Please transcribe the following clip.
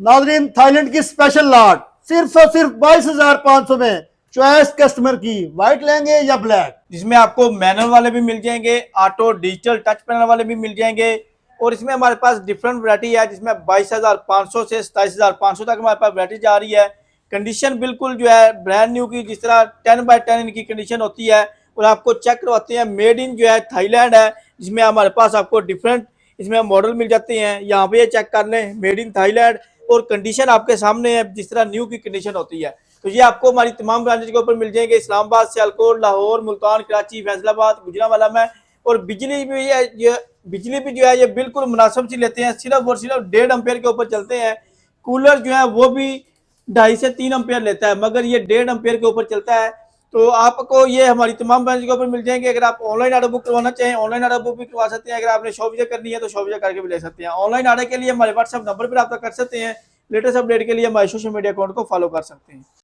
नाजरीन, थाईलैंड की special lot सिर्फ और सिर्फ 22,500 में। चॉइस कस्टमर की, व्हाइट लेंगे या ब्लैक। जिसमें आपको मैनुअल वाले भी मिल जाएंगे, ऑटो डिजिटल टच पैनल वाले भी मिल जाएंगे। और इसमें हमारे पास डिफरेंट वैरायटी है, जिसमें 22,500 से 27,500 तक हमारे पास वैरायटी जा रही है। कंडीशन बिल्कुल जो है ब्रांड न्यू की, जिस तरह 10x10 इनकी कंडीशन होती है। और आपको चेक करवाते हैं, मेड इन जो है थाईलैंड है। जिसमें हमारे पास आपको डिफरेंट इसमें मॉडल मिल जाते हैं। यहाँ पे ये चेक कर लें, मेड इन थाईलैंड। और कंडीशन आपके सामने है, जिस तरह न्यू की कंडीशन होती है। तो ये आपको हमारी तमाम ब्रांचेज के ऊपर मिल जाएंगे, इस्लामाबाद, सियालकोट, लाहौर, मुल्तान, कराची, फैसलाबाद, गुजरांवाला में। और बिजली भी है, ये बिजली भी जो है ये बिल्कुल मुनासिब सी लेते हैं, सिर्फ और सिर्फ 1.5 एम्पेयर के ऊपर चलते हैं। कूलर जो है वो भी 2.5 से 3 एम्पेयर लेता है, मगर ये 1.5 एम्पेयर के ऊपर चलता है। तो आपको ये हमारी तमाम ब्रांच के ऊपर मिल जाएंगे। अगर आप ऑनलाइन ऑर्डर बुक करवाना चाहें, ऑनलाइन ऑर्डर बुक भी करवा सकते हैं। अगर आपने शॉप विजिट करनी है तो शॉप विजिट करके भी ले सकते हैं। ऑनलाइन ऑर्डर के लिए हमारे व्हाट्सएप नंबर पर रब्ता कर सकते हैं। लेटेस्ट अपडेट के लिए हमारे सोशल मीडिया अकाउंट को फॉलो कर सकते हैं।